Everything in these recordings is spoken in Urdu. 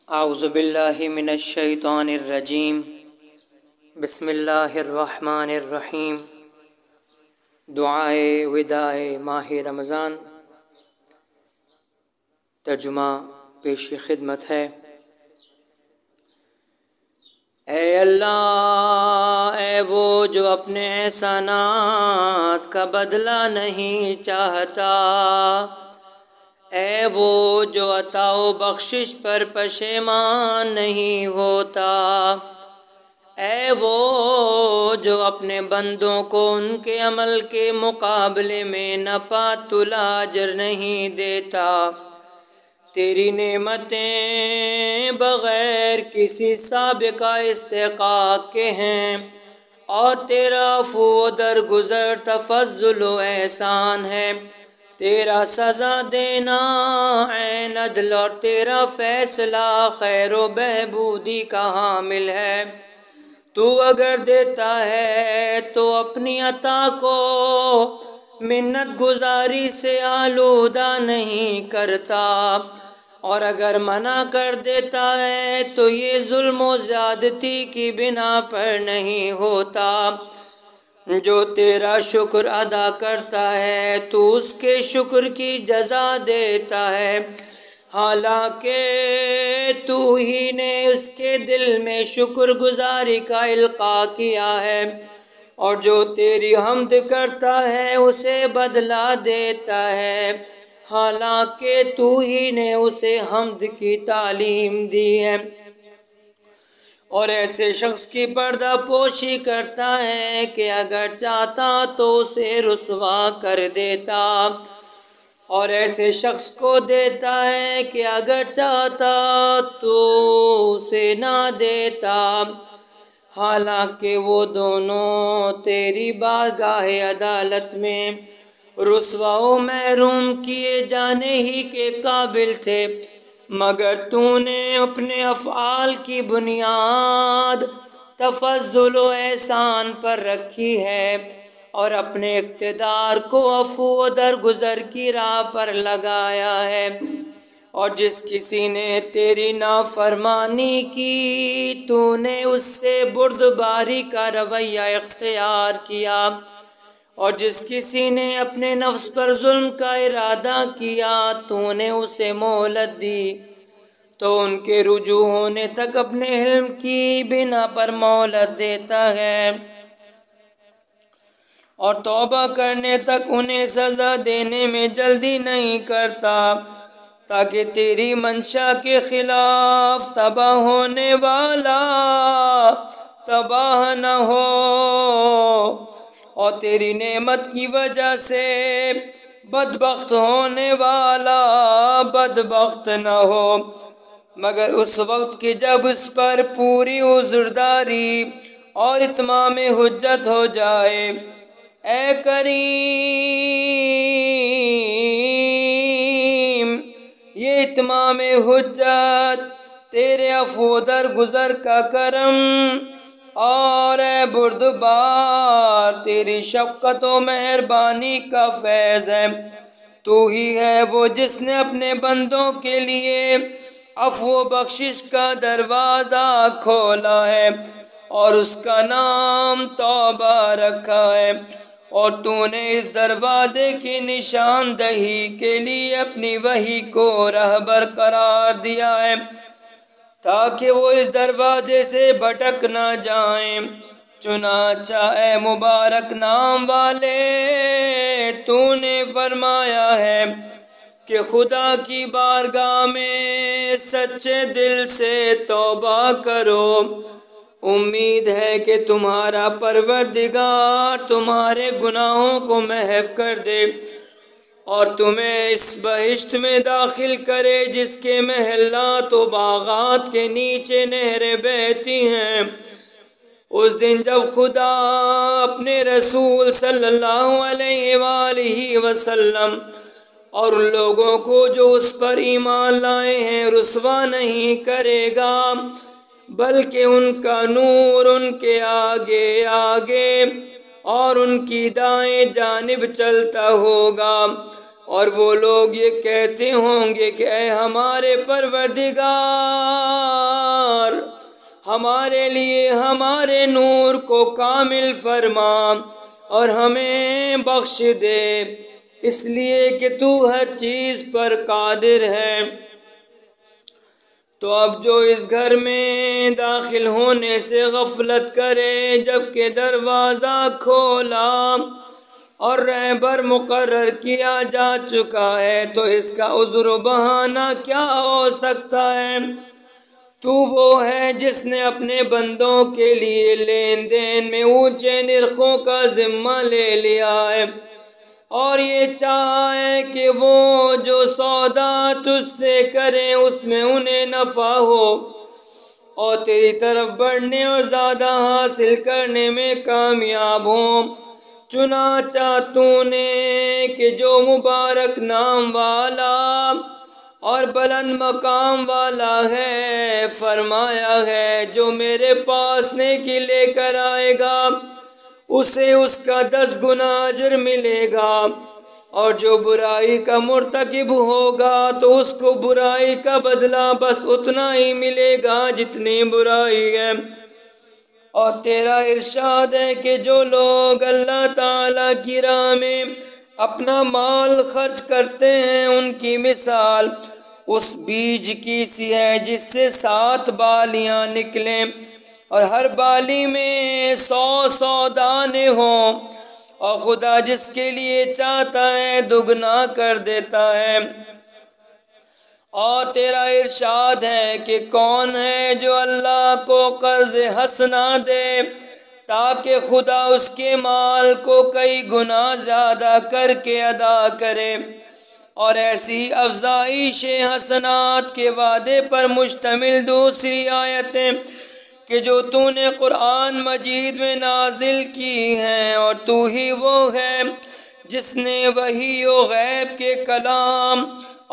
اعوذ باللہ من الشیطان الرجیم بسم اللہ الرحمن الرحیم۔ دعائے وداع ماہ رمضان۔ ترجمہ پیش خدمت ہے۔ اے اللہ، اے وہ جو اپنے احسانات کا بدلہ نہیں چاہتا، اے وہ جو عطا و بخشش پر پشیمان نہیں ہوتا، اے وہ جو اپنے بندوں کو ان کے عمل کے مقابلے میں ناپاتل اجر نہیں دیتا۔ تیری نعمتیں بغیر کسی سابقہ استحقاق کے ہیں، اور تیرا عفو و درگزر تفضل و احسان ہے۔ تیرا سزا دینا عین عدل اور تیرا فیصلہ خیر و بہبودی کا حامل ہے۔ تو اگر دیتا ہے تو اپنی عطا کو منت گزاری سے آلودہ نہیں کرتا، اور اگر منع کر دیتا ہے تو یہ ظلم و زیادتی کی بنا پر نہیں ہوتا۔ جو تیرا شکر ادا کرتا ہے تو اس کے شکر کی جزا دیتا ہے، حالانکہ تو ہی نے اس کے دل میں شکر گزاری کا القاء کیا ہے، اور جو تیری حمد کرتا ہے اسے بدلہ دیتا ہے، حالانکہ تو ہی نے اسے حمد کی تعلیم دی ہے، اور ایسے شخص کی پردہ پوشی کرتا ہے کہ اگر چاہتا تو اسے رسوا کر دیتا، اور ایسے شخص کو دیتا ہے کہ اگر چاہتا تو اسے نہ دیتا، حالانکہ وہ دونوں تیری بارگاہ عدالت میں رسوا و محروم کیے جانے ہی کے قابل تھے، مگر تو نے اپنے افعال کی بنیاد تفضل و احسان پر رکھی ہے، اور اپنے اقتدار کو عفو و درگزر کی راہ پر لگایا ہے، اور جس کسی نے تیری نافرمانی کی تو نے اس سے بردباری کا رویہ اختیار کیا، اور جس کسی نے اپنے نفس پر ظلم کا ارادہ کیا تو نے اسے مہلت دی، تو ان کے رجوع ہونے تک اپنے حلم کی بنا پر مہلت دیتا ہے، اور توبہ کرنے تک انہیں سزا دینے میں جلدی نہیں کرتا، تاکہ تیری منشا کے خلاف تباہ ہونے والا تباہ نہ ہو، اور تیری نعمت کی وجہ سے بدبخت ہونے والا بدبخت نہ ہو، مگر اس وقت کہ جب اس پر پوری عذرداری اور اتمام حجت ہو جائے۔ اے کریم، یہ اتمام حجت تیرے عفو درگزر کا کرم، اور اے بردبار تیری شفقت و مہربانی کا فیض ہے۔ تو ہی ہے وہ جس نے اپنے بندوں کے لیے عفو و بخشش کا دروازہ کھولا ہے، اور اس کا نام توبہ رکھا ہے، اور تو نے اس دروازے کی نشاندہی کے لیے اپنی وحی کو رہبر قرار دیا ہے، تاکہ وہ اس دروازے سے بھٹک نہ جائیں۔ چنانچہ اے مبارک نام والے، تو نے فرمایا ہے کہ خدا کی بارگاہ میں سچے دل سے توبہ کرو، امید ہے کہ تمہارا پروردگار تمہارے گناہوں کو محو کر دے، اور تمہیں اس بہشت میں داخل کرے جس کے محلات و باغات کے نیچے نہریں بہتی ہیں۔ اس دن جب خدا اپنے رسول صلی اللہ علیہ وآلہ وسلم اور ان لوگوں کو جو اس پر ایمان لائے ہیں رسوا نہیں کرے گا، بلکہ ان کا نور ان کے آگے آگے اور ان کی دائیں جانب چلتا ہوگا، اور وہ لوگ یہ کہتے ہوں گے کہ اے ہمارے پروردگار، ہمارے لیے ہمارے نور کو کامل فرما اور ہمیں بخش دے، اس لیے کہ تو ہر چیز پر قادر ہے۔ تو اب جو اس گھر میں داخل ہونے سے غفلت کرے جبکہ دروازہ کھولا اور رہبر مقرر کیا جا چکا ہے، تو اس کا عذر و بہانہ کیا ہو سکتا ہے؟ تو وہ ہے جس نے اپنے بندوں کے لیے لین دین میں اونچے نرخوں کا ذمہ لے لیا ہے، اور یہ چاہا ہے کہ وہ جو سودا تجھ سے کریں اس میں انہیں نفع ہو اور تیری طرف بڑھنے اور زیادہ حاصل کرنے میں کامیاب ہوں۔ چنانچہ تو نے کہ جو مبارک نام والا اور بلند مقام والا ہے فرمایا ہے، جو میرے پاس نیکی لے کر آئے گا اسے اس کا 10 گنا اجر ملے گا، اور جو برائی کا مرتکب ہوگا تو اس کو برائی کا بدلہ بس اتنا ہی ملے گا جتنی برائی ہے۔ اور تیرا ارشاد ہے کہ جو لوگ اللہ تعالیٰ کی راہ میں اپنا مال خرچ کرتے ہیں ان کی مثال اس بیج کی سی ہے جس سے 7 بالیاں نکلیں اور ہر بالی میں 100 دانے ہوں، اور خدا جس کے لیے چاہتا ہے دگنا کر دیتا ہے۔ اور تیرا ارشاد ہے کہ کون ہے جو اللہ کو قرض حسنہ دے تاکہ خدا اس کے مال کو کئی گنا زیادہ کر کے ادا کرے، اور ایسی افزائش حسنات کے وعدے پر مشتمل دوسری آیتیں کہ جو تو نے قرآن مجید میں نازل کی ہیں، اور تو ہی وہ ہے جس نے وحی و غیب کے کلام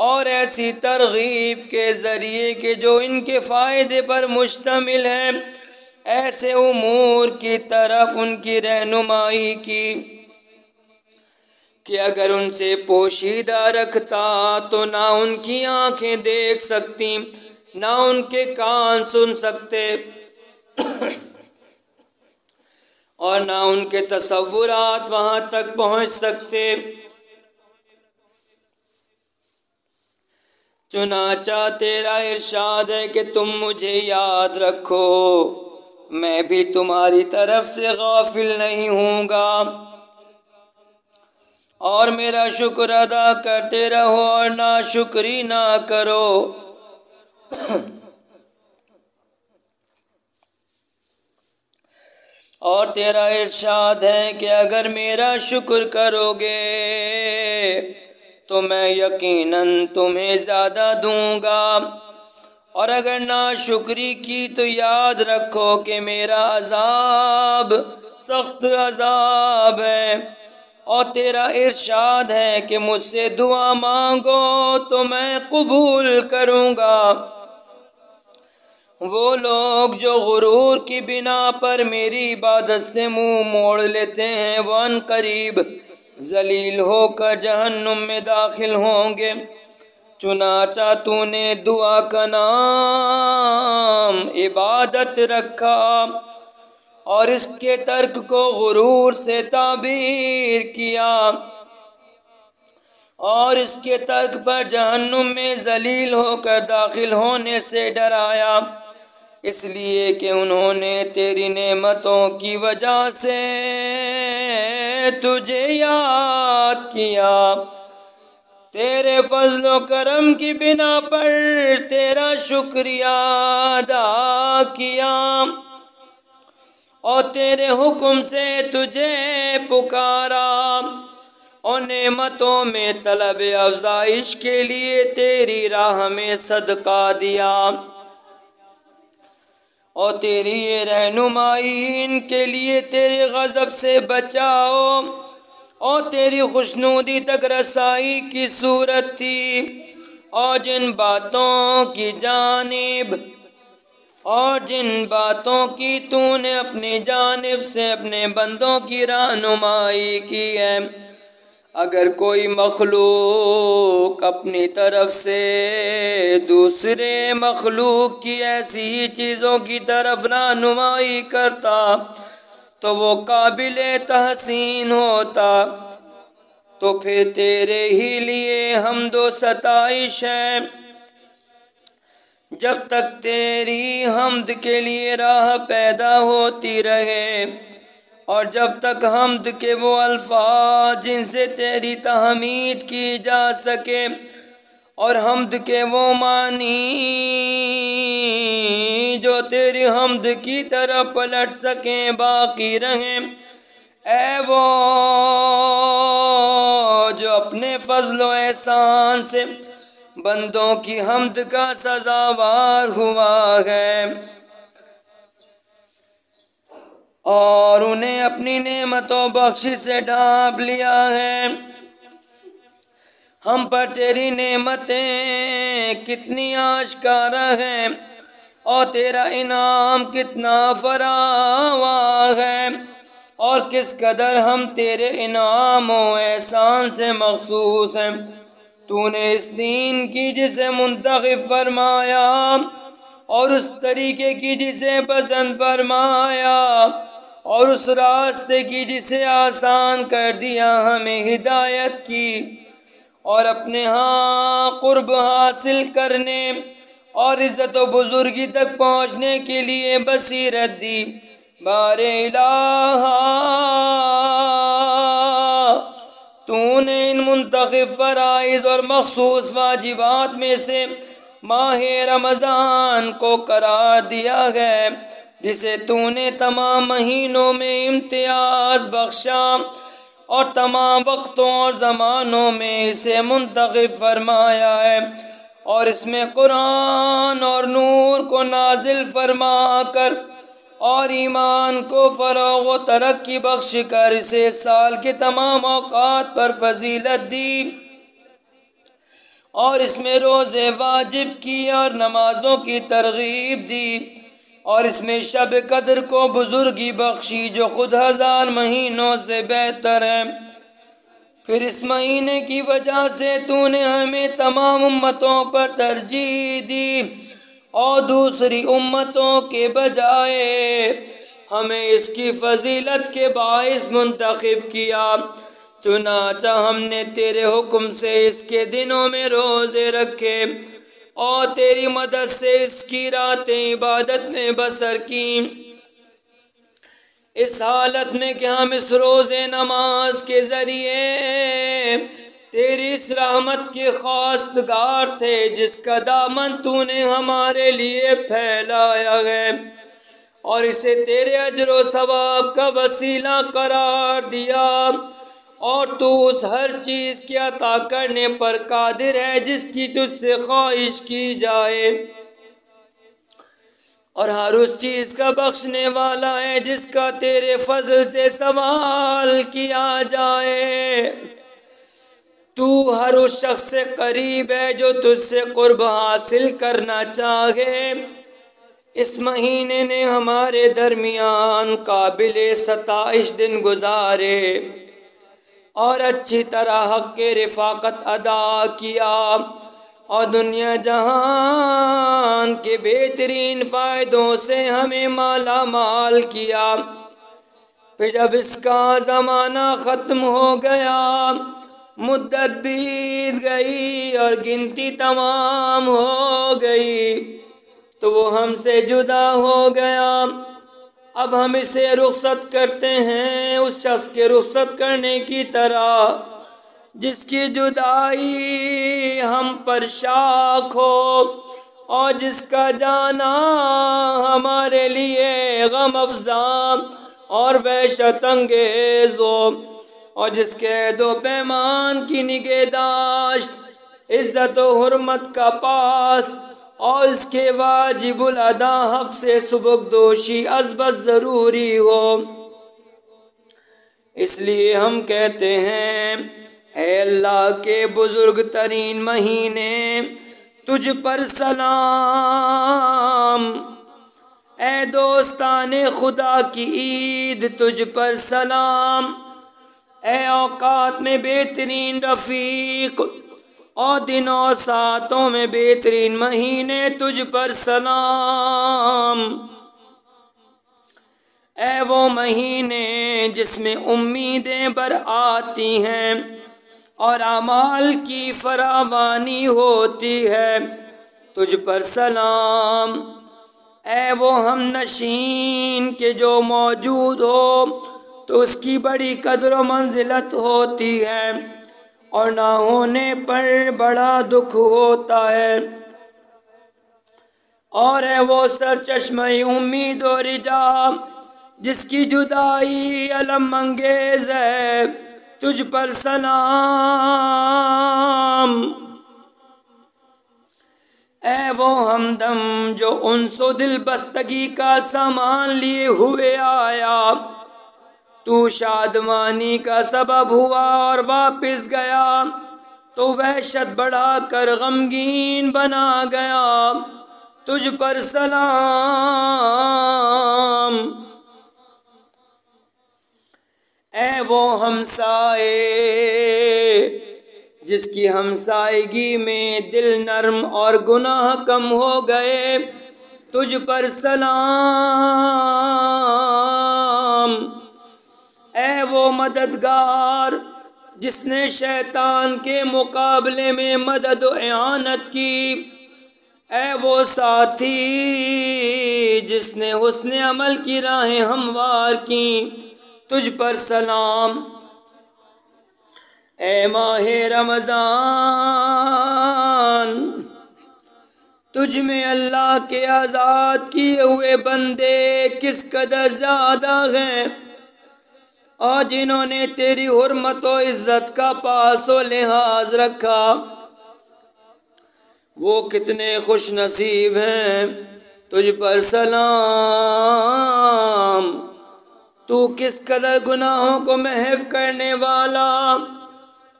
اور ایسی ترغیب کے ذریعے کہ جو ان کے فائدے پر مشتمل ہے ایسے امور کی طرف ان کی رہنمائی کی کہ اگر ان سے پوشیدہ رکھتا تو نہ ان کی آنکھیں دیکھ سکتی نہ ان کے کان سن سکتے اور نہ ان کے تصورات وہاں تک پہنچ سکتے۔ چنانچہ تیرا ارشاد ہے کہ تم مجھے یاد رکھو، میں بھی تمہاری طرف سے غافل نہیں ہوں گا، اور میرا شکر ادا کرتے رہو اور ناشکری نہ کرو۔ اور تیرا ارشاد ہے کہ اگر میرا شکر کرو گے تو میں یقیناً تمہیں زیادہ دوں گا، اور اگر ناشکری کی تو یاد رکھو کہ میرا عذاب سخت عذاب ہے۔ اور تیرا ارشاد ہے کہ مجھ سے دعا مانگو تو میں قبول کروں گا۔ وہ لوگ جو غرور کی بنا پر میری عبادت سے منہ موڑ لیتے ہیں وہ عنقریب ذلیل ہو کر جہنم میں داخل ہوں گے۔ چنانچہ تو نے دعا کا نام عبادت رکھا اور اس کے ترک کو غرور سے تعبیر کیا، اور اس کے ترک پر جہنم میں ذلیل ہو کر داخل ہونے سے ڈرایا، اس لیے کہ انہوں نے تیری نعمتوں کی وجہ سے تجھے یاد کیا، تیرے فضل و کرم کی بنا پر تیرا شکریہ ادا کیا، اور تیرے حکم سے تجھے پکارا، اور نعمتوں میں طلب افزائش کے لیے تیری راہ میں صدقہ دیا، اور تیری یہ رہنمائی ان کے لیے تیرے غضب سے بچاؤ اور تیری خوشنودی تک رسائی کی صورت تھی، اور جن باتوں کی تو نے اپنی جانب سے اپنے بندوں کی رہنمائی کی ہے، اگر کوئی مخلوق اپنی طرف سے دوسرے مخلوق کی ایسی چیزوں کی طرف رہنمائی کرتا تو وہ قابل تحسین ہوتا، تو پھر تیرے ہی لیے حمد و ستائش ہے۔ جب تک تیری حمد کے لیے راہ پیدا ہوتی رہے اور جب تک حمد کے وہ الفاظ جن سے تیری تحمید کی جا سکے اور حمد کے وہ معنی جو تیری حمد کی طرف پلٹ سکیں باقی رہیں، اے وہ جو اپنے فضل و احسان سے بندوں کی حمد کا سزاوار ہوا ہے اور انہیں اپنی نعمت و بخشش سے ڈھانپ لیا ہے، ہم پر تیری نعمتیں کتنی آشکارا ہیں اور تیرا انعام کتنا فراواں ہے، اور کس قدر ہم تیرے انعام و احسان سے مخصوص ہیں۔ تو نے اس دین کی جسے منتخب فرمایا اور اس طریقے کی جسے پسند فرمایا اور اس راستے کی جسے آسان کر دیا، ہمیں ہدایت کی اور اپنے ہاں قرب حاصل کرنے اور عزت و بزرگی تک پہنچنے کے لیے بصیرت دی۔ بار الہ تو نے ان منتخب فرائض اور مخصوص واجبات میں سے ماہ رمضان کو قرار دیا ہے، جسے تو نے تمام مہینوں میں امتیاز بخشا اور تمام وقتوں اور زمانوں میں اسے منتخب فرمایا ہے، اور اس میں قرآن اور نور کو نازل فرما کر اور ایمان کو فروغ و ترقی بخش کر اسے سال کے تمام اوقات پر فضیلت دی، اور اس میں روزے واجب کی اور نمازوں کی ترغیب دی، اور اس میں شب قدر کو بزرگی بخشی جو خود 1000 مہینوں سے بہتر ہے۔ پھر اس مہینے کی وجہ سے تو نے ہمیں تمام امتوں پر ترجیح دی اور دوسری امتوں کے بجائے ہمیں اس کی فضیلت کے باعث منتخب کیا، چنانچہ ہم نے تیرے حکم سے اس کے دنوں میں روزے رکھے اور تیری مدد سے اس کی راتیں عبادت میں بسر کی، اس حالت میں کہ ہم اس روزے نماز کے ذریعے تیری اس رحمت کے خواستگار تھے جس کا دامن تو نے ہمارے لیے پھیلایا ہے، اور اسے تیرے اجر و ثواب کا وسیلہ قرار دیا، اور تو اس ہر چیز کے عطا کرنے پر قادر ہے جس کی تجھ سے خواہش کی جائے، اور ہر اس چیز کا بخشنے والا ہے جس کا تیرے فضل سے سوال کیا جائے۔ تو ہر اس شخص سے قریب ہے جو تجھ سے قرب حاصل کرنا چاہے۔ اس مہینے نے ہمارے درمیان قابل ستائش دن گزارے اور اچھی طرح حق کے رفاقت ادا کیا اور دنیا جہان کے بہترین فائدوں سے ہمیں مالا مال کیا۔ پھر جب اس کا زمانہ ختم ہو گیا، مدت بیت گئی اور گنتی تمام ہو گئی، تو وہ ہم سے جدا ہو گیا۔ اب ہم اسے رخصت کرتے ہیں اس شخص کے رخصت کرنے کی طرح جس کی جدائی ہم پر شاق ہو اور جس کا جانا ہمارے لیے غم افزا اور وحشت انگیز ہو، اور جس کے عہد و پیمان کی نگہداشت عزت و حرمت کا پاس اور اس کے واجب الادا حق سے سبکدوشی ازبز ضروری ہو۔ اس لیے ہم کہتے ہیں، اے اللہ کے بزرگ ترین مہینے، تجھ پر سلام، اے دوستان خدا کی عید، تجھ پر سلام، اے اوقات میں بہترین رفیق اور دن اور ساعتوں میں بہترین مہینے تجھ پر سلام۔ اے وہ مہینے جس میں امیدیں برآتی ہیں اور اعمال کی فراوانی ہوتی ہے، تجھ پر سلام۔ اے وہ ہم نشین کہ جو موجود ہو تو اس کی بڑی قدر و منزلت ہوتی ہے اور نہ ہونے پر بڑا دکھ ہوتا ہے۔ اور ہے وہ سرچشمہ امید و رجا جس کی جدائی الم انگیز ہے، تجھ پر سلام۔ اے وہ ہمدم جو انس و دل بستگی کا سامان لیے ہوئے آیا، تو شادمانی کا سبب ہوا اور واپس گیا تو وحشت بڑھا کر غمگین بنا گیا، تجھ پر سلام۔ اے وہ ہمسائے جس کی ہمسائیگی میں دل نرم اور گناہ کم ہو گئے، تجھ پر سلام۔ اے وہ مددگار جس نے شیطان کے مقابلے میں مدد و اعانت کی، اے وہ ساتھی جس نے حسن عمل کی راہیں ہموار کی، تجھ پر سلام۔ اے ماہ رمضان، تجھ میں اللہ کے آزاد کیے ہوئے بندے کس قدر زیادہ ہیں، اور جنہوں نے تیری حرمت و عزت کا پاس و لحاظ رکھا وہ کتنے خوش نصیب ہیں، تجھ پر سلام۔ تو کس قدر گناہوں کو محو کرنے والا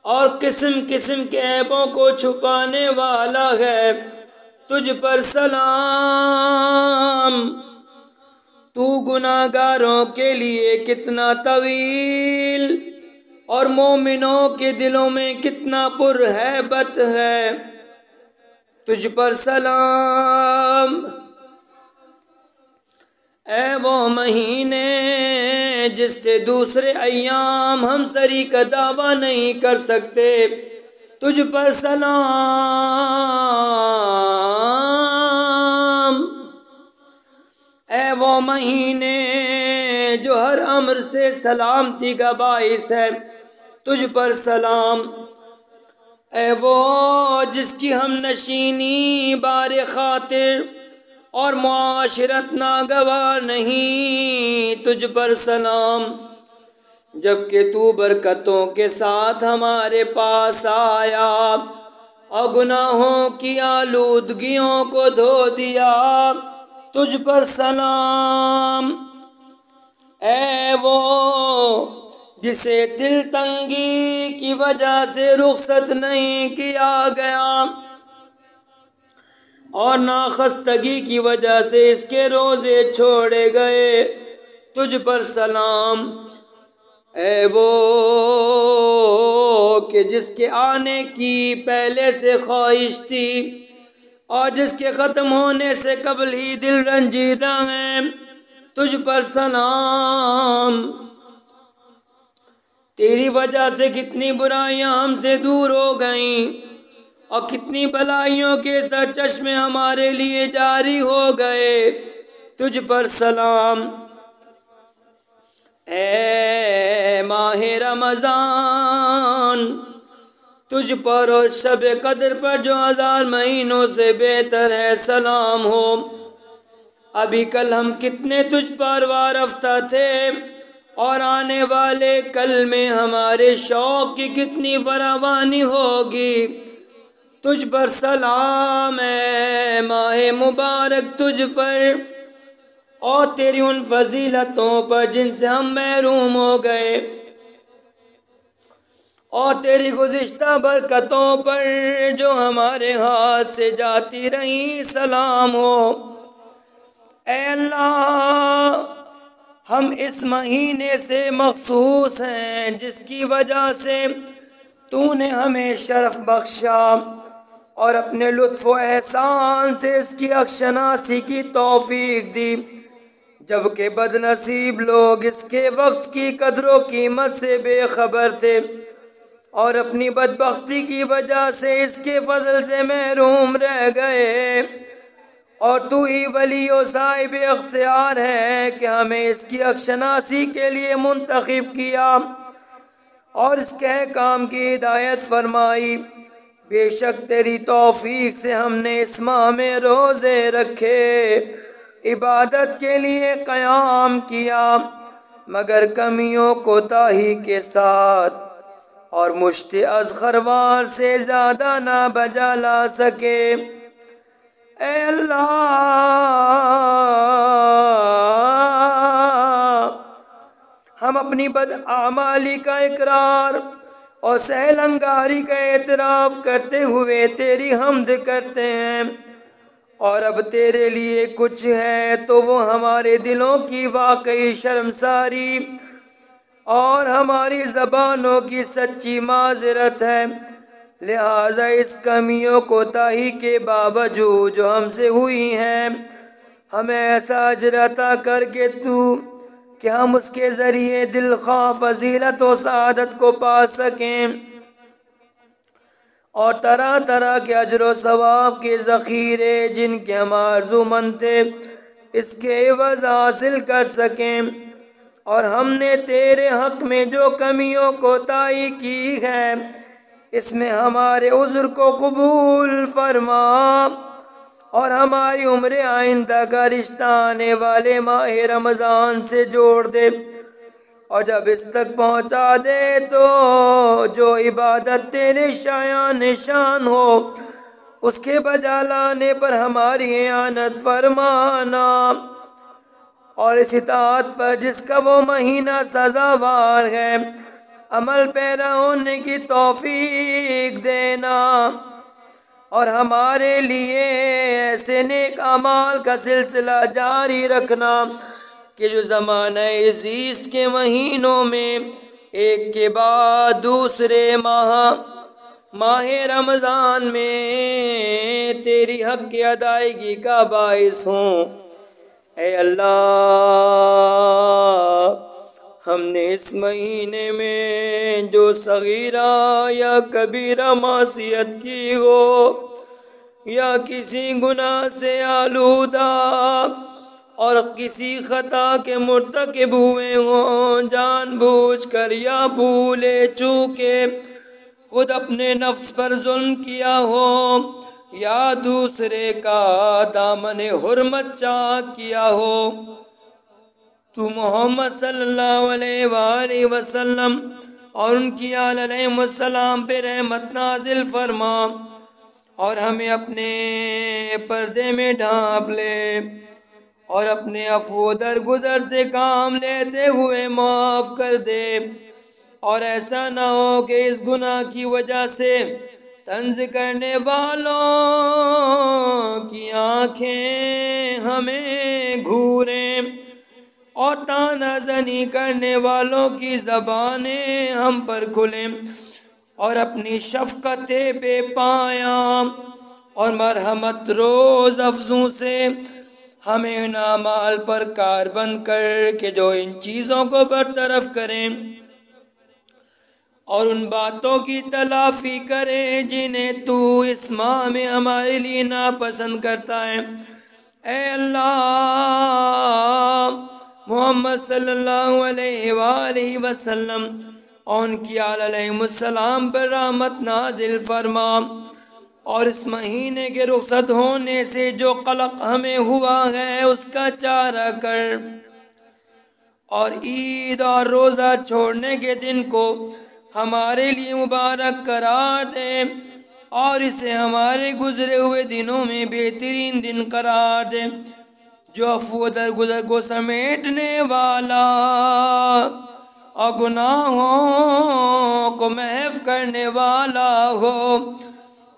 اور قسم قسم کے عیبوں کو چھپانے والا ہے، تجھ پر سلام۔ تو گناہگاروں کے لیے کتنا طویل اور مومنوں کے دلوں میں کتنا پرہیبت ہے، تجھ پر سلام۔ اے وہ مہینے جس سے دوسرے ایام ہم سری کا دعویٰ نہیں کر سکتے، تجھ پر سلام۔ اے وہ مہینے جو ہر امر سے سلامتی کا باعث ہے، تجھ پر سلام۔ اے وہ جس کی ہم نشینی بار خاطر اور معاشرت ناگوار نہیں، تجھ پر سلام۔ جبکہ تو برکتوں کے ساتھ ہمارے پاس آیا اور گناہوں کی آلودگیوں کو دھو دیا، تجھ پر سلام۔ اے وہ جسے دل تنگی کی وجہ سے رخصت نہیں کیا گیا اور ناخستگی کی وجہ سے اس کے روزے چھوڑے گئے، تجھ پر سلام۔ اے وہ کہ جس کے آنے کی پہلے سے خواہش تھی اور جس کے ختم ہونے سے قبل ہی دل رنجیدہ ہیں، تجھ پر سلام۔ تیری وجہ سے کتنی برائیاں ہم سے دور ہو گئیں اور کتنی بلائیوں کے سرچشمے ہمارے لیے جاری ہو گئے، تجھ پر سلام۔ اے ماہ رمضان، تجھ پر اور شب قدر پر جو 1000 مہینوں سے بہتر ہے سلام ہو۔ ابھی کل ہم کتنے تجھ پر وارفتہ تھے اور آنے والے کل میں ہمارے شوق کی کتنی فراوانی ہوگی، تجھ پر سلام۔ اے ماہ مبارک تجھ پر اور تیری ان فضیلتوں پر جن سے ہم محروم ہو گئے اور تیری گزشتہ برکتوں پر جو ہمارے ہاتھ سے جاتی رہیں، سلام ہو۔ اے اللہ، ہم اس مہینے سے مخصوص ہیں جس کی وجہ سے تو نے ہمیں شرف بخشا اور اپنے لطف و احسان سے اس کی اکشناسی کی توفیق دی، جبکہ بد نصیب لوگ اس کے وقت کی قدر و قیمت سے بے خبر تھے اور اپنی بدبختی کی وجہ سے اس کے فضل سے محروم رہ گئے، اور تو ہی ولی و صاحب اختیار ہے کہ ہمیں اس کی اکشناسی کے لیے منتخب کیا اور اس کے کام کی ہدایت فرمائی۔ بے شک تیری توفیق سے ہم نے اس ماہ میں روزے رکھے، عبادت کے لیے قیام کیا، مگر کمیوں کوتاہی کے ساتھ اور مشت اذخروار سے زیادہ نہ بجا لا سکے۔ اے اللہ، ہم اپنی بدعمالی کا اقرار اور سہل انگاری کا اعتراف کرتے ہوئے تیری حمد کرتے ہیں، اور اب تیرے لیے کچھ ہے تو وہ ہمارے دلوں کی واقعی شرمساری اور ہماری زبانوں کی سچی معذرت ہے، لہذا اس کمیوں کوتاہی کے باوجود جو ہم سے ہوئی ہیں ہمیں ایسا اجر عطا کر کے تو کہ ہم اس کے ذریعے دلخواہ فضیلت و سعادت کو پا سکیں اور طرح طرح کے اجر و ثواب کے ذخیرے جن کے ہم آرزومند تھے اس کے عوض حاصل کر سکیں، اور ہم نے تیرے حق میں جو کمیوں کوتاہی کی ہے اس میں ہمارے عذر کو قبول فرما اور ہماری عمر آئندہ کا رشتہ آنے والے ماہ رمضان سے جوڑ دے، اور جب اس تک پہنچا دے تو جو عبادت تیرے شایان نشان ہو اس کے بجا لانے پر ہماری اعانت فرمانا، اور اس اطاعت پر جس کا وہ مہینہ سزاوار ہے عمل پیرا ہونے کی توفیق دینا، اور ہمارے لیے ایسے نیک اعمال کا سلسلہ جاری رکھنا کہ جو زمانہ زیست کے مہینوں میں ایک کے بعد دوسرے ماہ رمضان میں تیری حق کی ادائیگی کا باعث ہوں۔ اے اللہ، ہم نے اس مہینے میں جو صغیرہ یا کبیرہ معصیت کی ہو یا کسی گناہ سے آلودہ اور کسی خطا کے مرتکب ہوئے ہوں، جان بوجھ کر یا بھولے چوکے خود اپنے نفس پر ظلم کیا ہو یا دوسرے کا دامن حرمت چاک کیا ہو، تو محمد صلی اللہ علیہ وآلہ وسلم اور ان کی آل علیہ السلام پہ رحمت نازل فرما اور ہمیں اپنے پردے میں ڈھانپ لے اور اپنے عفو درگزر سے کام لیتے ہوئے معاف کر دے، اور ایسا نہ ہو کہ اس گناہ کی وجہ سے طنز کرنے والوں کی آنکھیں ہمیں گھوریں اور طعنہ زنی کرنے والوں کی زبانیں ہم پر کھلیں، اور اپنی شفقت بے پایاں اور مرحمت روز افزوں سے ہمیں ان اعمال پر کاربند کر کے جو ان چیزوں کو برطرف کریں اور ان باتوں کی تلافی کرے جنہیں تو اس ماہ میں ہمارے لیے ناپسند کرتا ہے۔ اے اللہ، محمد صلی اللہ علیہ وآلہ وسلم اور ان کی آل علیہ السلام پر رحمت نازل فرما، اور اس مہینے کے رخصت ہونے سے جو قلق ہمیں ہوا ہے اس کا چارہ کر، اور عید اور روزہ چھوڑنے کے دن کو ہمارے لیے مبارک قرار دے اور اسے ہمارے گزرے ہوئے دنوں میں بہترین دن قرار دے، جو عفو درگزر کو سمیٹنے والا اور گناہوں کو محو کرنے والا ہو،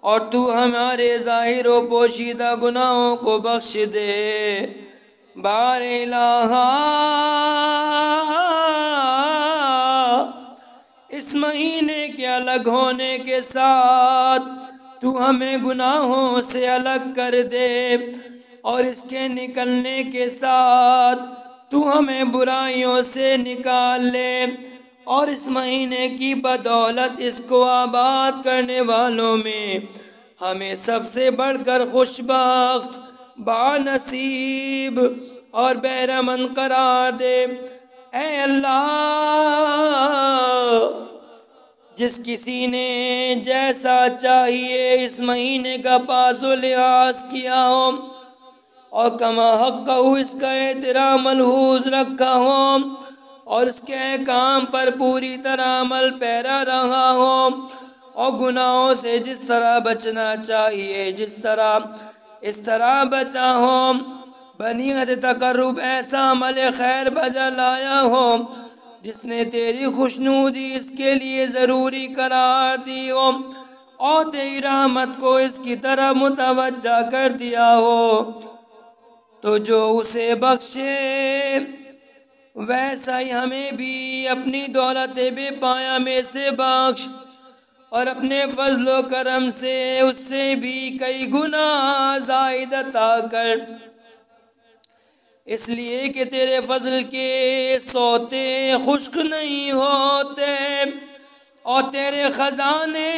اور تو ہمارے ظاہر و پوشیدہ گناہوں کو بخش دے، بار الہ اس مہینے کے الگ ہونے کے ساتھ تو ہمیں گناہوں سے الگ کر دے، اور اس کے نکلنے کے ساتھ تو ہمیں برائیوں سے نکال لے، اور اس مہینے کی بدولت اس کو آباد کرنے والوں میں ہمیں سب سے بڑھ کر خوشبخت، بانصیب اور بہرمند قرار دے۔ اے اللہ، جس کسی نے جیسا چاہیے اس مہینے کا پاس و لحاظ کیا ہو اور کما حق اس کا احترام ملحوظ رکھا ہو اور اس کے احکام پر پوری طرح عمل پیرا رہا ہو، اور گناہوں سے جس طرح بچنا چاہیے اس طرح بچا ہو، بنیاد تقرب ایسا عمل خیر بجا لایا ہو جس نے تیری خوشنودی اس کے لیے ضروری قرار دی ہو، اور تیری رحمت کو اس کی طرف متوجہ کر دیا ہو، تو جو اسے بخشے ویسا ہی ہمیں بھی اپنی دولت بے پایا میں سے بخش، اور اپنے فضل و کرم سے اس سے بھی کئی گنا زائد عطا کر، اس لیے کہ تیرے فضل کے سوتے خشک نہیں ہوتے اور تیرے خزانے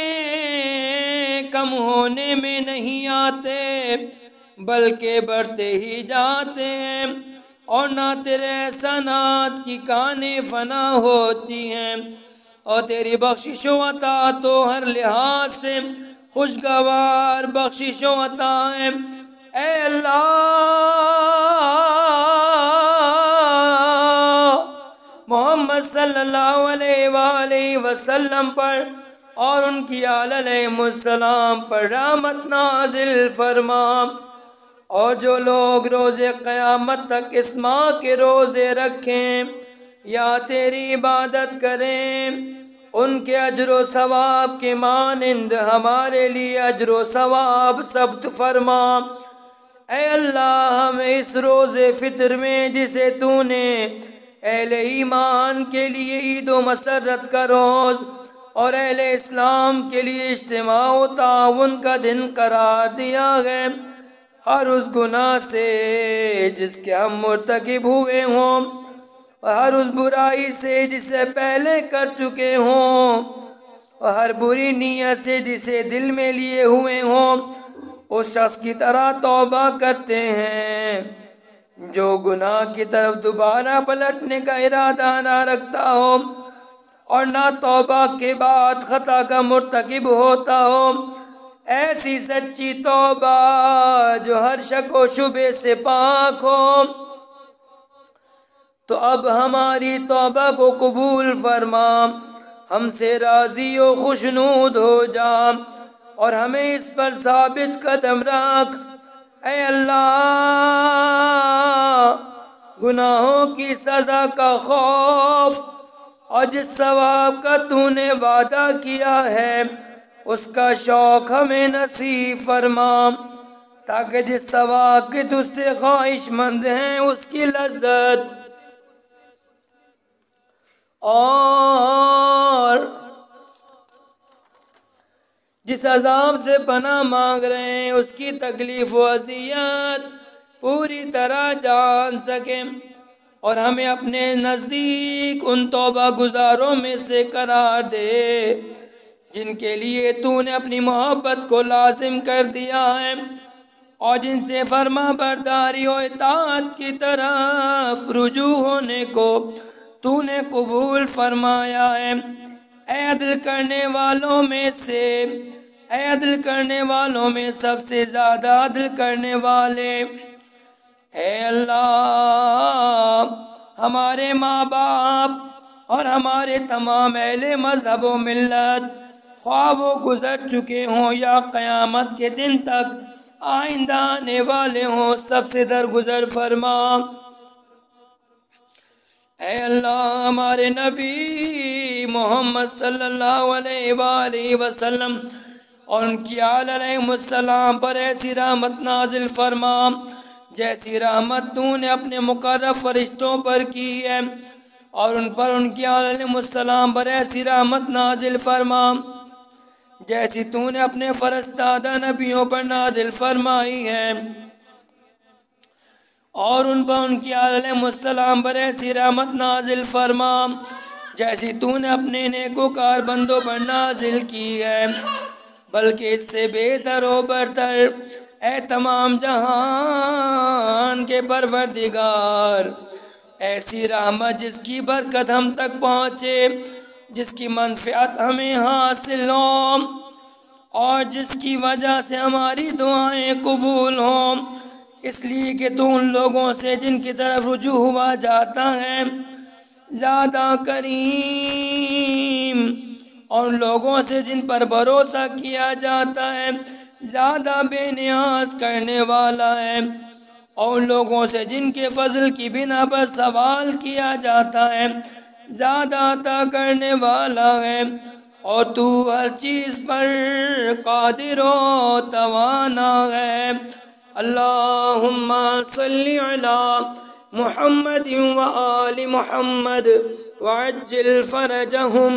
کم ہونے میں نہیں آتے بلکہ بڑھتے ہی جاتے ہیں، اور نہ تیرے احسانات کی کانیں فنا ہوتی ہیں، اور تیری بخشش و عطا تو ہر لحاظ سے خوشگوار بخشش و عطا ہے۔ اے اللہ، محمد صلی اللہ علیہ وآلہ وسلم پر اور ان کی آل علیہ السلام پر رحمت نازل فرما، اور جو لوگ روز قیامت تک اس ماہ کے روزے رکھیں یا تیری عبادت کریں ان کے اجر و ثواب کے مانند ہمارے لیے اجر و ثواب ثبت فرما۔ اے اللہ، ہمیں اس روز فطر میں جسے تو نے اہل ایمان کے لیے عید و مسرت کا روز اور اہل اسلام کے لیے اجتماع و تعاون کا دن قرار دیا ہے، ہر اس گناہ سے جس کے ہم مرتکب ہوئے ہوں اور ہر اس برائی سے جسے پہلے کر چکے ہوں اور ہر بری نیت سے جسے دل میں لیے ہوئے ہوں، اس شخص کی طرح توبہ کرتے ہیں جو گناہ کی طرف دوبارہ پلٹنے کا ارادہ نہ رکھتا ہو اور نہ توبہ کے بعد خطا کا مرتکب ہوتا ہو، ایسی سچی توبہ جو ہر شک و شبہ سے پاک ہو۔ تو اب ہماری توبہ کو قبول فرما، ہم سے راضی و خوشنود ہو جا اور ہمیں اس پر ثابت قدم رکھ۔ اے اللہ، گناہوں کی سزا کا خوف اور جس ثواب کا تو نے وعدہ کیا ہے اس کا شوق ہمیں نصیب فرما، تاکہ جس ثواب کی تجھ سے خواہش مند ہیں اس کی لذت اور جس عذاب سے پناہ مانگ رہے ہیں اس کی تکلیف و اذیت پوری طرح جان سکیں، اور ہمیں اپنے نزدیک ان توبہ گزاروں میں سے قرار دے جن کے لیے تو نے اپنی محبت کو لازم کر دیا ہے اور جن سے فرما برداری و اطاعت کی طرف رجوع ہونے کو تو نے قبول فرمایا ہے۔ اے عدل کرنے والوں میں سب سے زیادہ عدل کرنے والے، اے اللہ، ہمارے ماں باپ اور ہمارے تمام اہل مذہب و ملت، خواہ وہ گزر چکے ہوں یا قیامت کے دن تک آئندہ آنے والے ہوں، سب سے درگزر فرما۔ اے اللہ، ہمارے نبی محمد صلی اللہ علیہ وآلہ وسلم اور ان کی آل علیہ السلام پر ایسی رحمت نازل فرما جیسی رحمت تو نے اپنے مقرب فرشتوں پر کی ہے اور ان پر ان کی علیہم السلام پر ایسی رحمت نازل فرما جیسی تو نے اپنے فرستادہ نبیوں پر نازل فرمائی ہے، اور ان پر ان کی علیہم السلام پر ایسی رحمت نازل فرما جیسی تو نے اپنے نیکوکار بندوں پر نازل کی ہے، بلکہ اس سے بہتر و برتر اے تمام جہان کے پروردگار، ایسی رحمت جس کی برکت ہم تک پہنچے، جس کی منفعت ہمیں حاصل ہو اور جس کی وجہ سے ہماری دعائیں قبول ہوں، اس لیے کہ تو ان لوگوں سے جن کی طرف رجوع ہوا جاتا ہے زیادہ کریم، اور ان لوگوں سے جن پر بھروسہ کیا جاتا ہے زیادہ بے نیاز کرنے والا ہے، اور ان لوگوں سے جن کے فضل کی بنا پر سوال کیا جاتا ہے زیادہ عطا کرنے والا ہے، اور تو ہر چیز پر قادر و توانا ہے۔ اللہم صلی علی محمد و آل محمد وعجل فرجہم